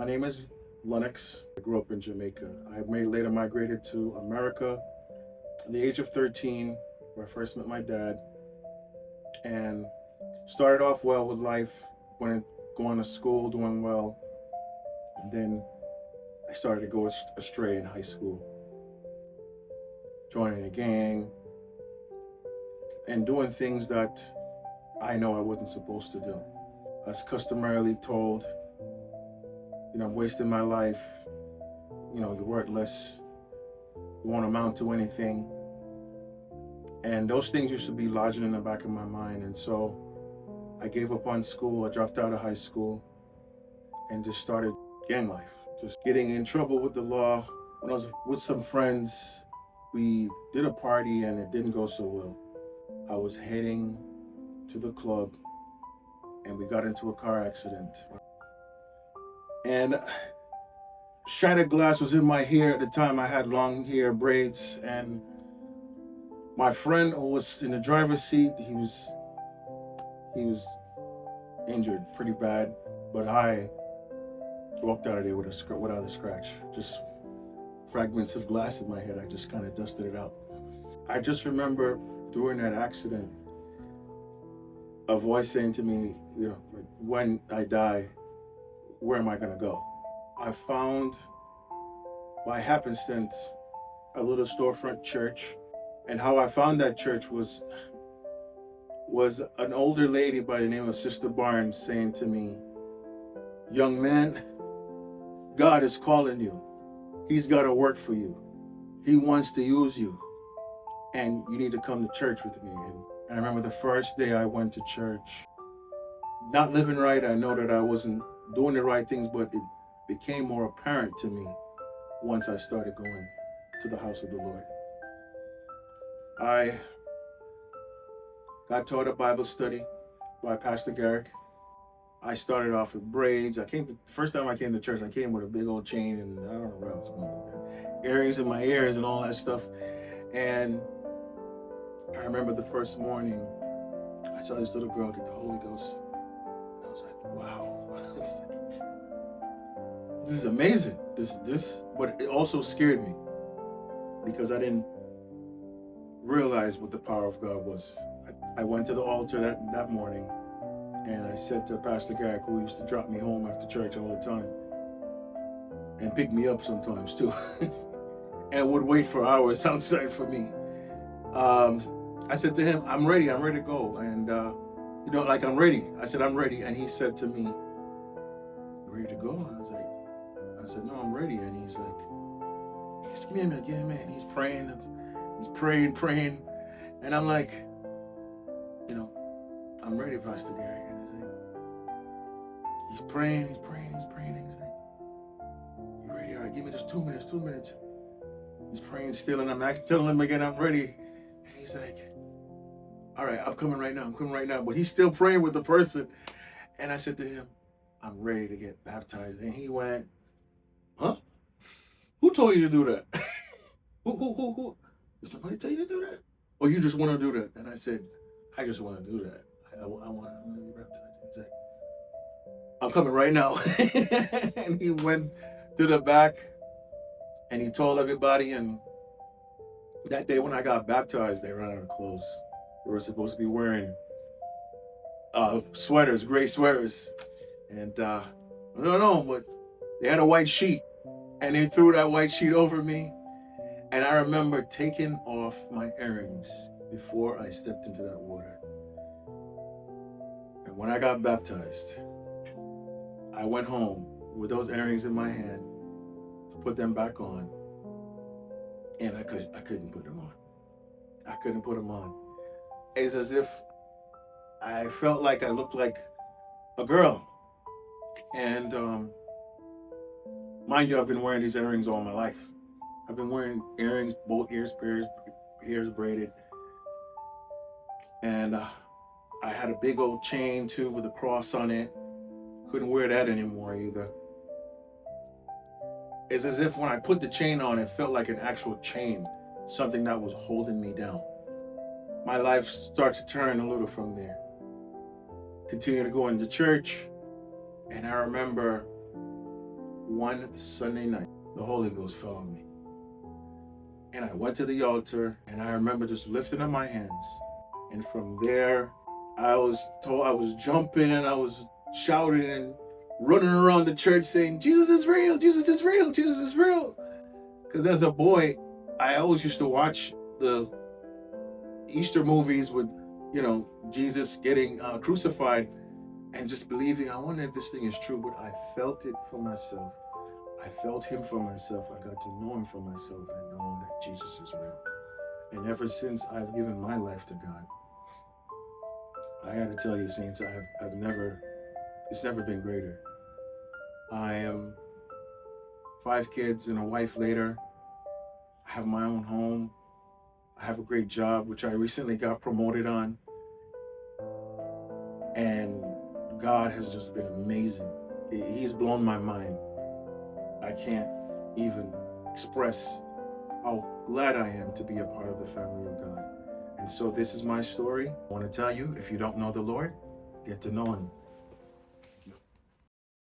name is Lennox. I grew up in Jamaica. Later migrated to America at the age of 13, where I first met my dad, and started off well with life, going to school, doing well, and then I started to go astray in high school, joining a gang and doing things that I know I wasn't supposed to do. I was customarily told, I'm wasting my life, you're worthless, you won't amount to anything. And those things used to be lodging in the back of my mind. And so I gave up on school, I dropped out of high school, and just started gang life. Just getting in trouble with the law. When I was with some friends, we did a party and it didn't go so well. I was heading to the club and we got into a car accident. And shattered glass was in my hair at the time. I had long hair, braids, and my friend who was in the driver's seat, he was injured pretty bad, but I walked out of there without a scratch. Just fragments of glass in my head. I just kind of dusted it out. I just remember during that accident, a voice saying to me, when I die, where am I gonna go? I found, by happenstance, a little storefront church. And how I found that church was an older lady by the name of Sister Barnes saying to me, young man, God is calling you. He's got a work for you. He wants to use you. And you need to come to church with me. And I remember the first day I went to church, not living right. I know that I wasn't doing the right things, but it became more apparent to me once I started going to the house of the Lord. I got taught a Bible study by Pastor Garrick. I started off with braids. The first time I came to church, I came with a big old chain and I don't know what I was going with, earrings in my ears and all that stuff. And I remember the first morning, I saw this little girl get the Holy Ghost. I was like, wow, this is amazing. But it also scared me because I didn't realize what the power of God was. I went to the altar that morning and I said to Pastor Garrick, who used to drop me home after church all the time and pick me up sometimes too, and would wait for hours outside for me. I said to him, I'm ready to go. And, I'm ready. I said, I'm ready. And he said to me, you ready to go? I said, no, I'm ready. And he's like, just give me a minute. And he's praying. He's praying. And I'm like, I'm ready, Pastor Gary. And he's praying. And he's like, you ready? All right, give me just 2 minutes. He's praying still, and I'm telling him again, I'm ready. And he's like, all right, I'm coming right now. But he's still praying with the person. And I said to him, I'm ready to get baptized. And he went, huh? Who told you to do that? Who? Did somebody tell you to do that? Or you just want to do that? And I said, I just want to do that. I want to be baptized. He's like, I'm coming right now. And he went to the back and he told everybody. And that day when I got baptized, they ran out of clothes. We were supposed to be wearing sweaters, gray sweaters. And I don't know, but they had a white sheet. And they threw that white sheet over me. And I remember taking off my earrings before I stepped into that water. And when I got baptized, I went home with those earrings in my hand to put them back on. And I couldn't put them on. I couldn't put them on. It's as if I felt like I looked like a girl. And mind you, I've been wearing these earrings all my life. I've been wearing earrings, both ears braided. And I had a big old chain too with a cross on it. Couldn't wear that anymore either. It's as if when I put the chain on, it felt like an actual chain, something that was holding me down. My life started to turn a little from there. Continued to go into church. And I remember one Sunday night, the Holy Ghost fell on me. And I went to the altar, and I remember just lifting up my hands. And from there, I was jumping and I was shouting and running around the church saying, Jesus is real, Jesus is real, Jesus is real. Because as a boy, I always used to watch the Easter movies with, Jesus getting crucified and just believing, I wonder if this thing is true, but I felt it for myself. I felt him for myself. I got to know him for myself and know that Jesus is real. And ever since I've given my life to God, I got to tell you, saints, it's never been greater. I am 5 kids and a wife later. I have my own home. I have a great job, which I recently got promoted on. And God has just been amazing. He's blown my mind. I can't even express how glad I am to be a part of the family of God. And so this is my story. I want to tell you, if you don't know the Lord, get to know him.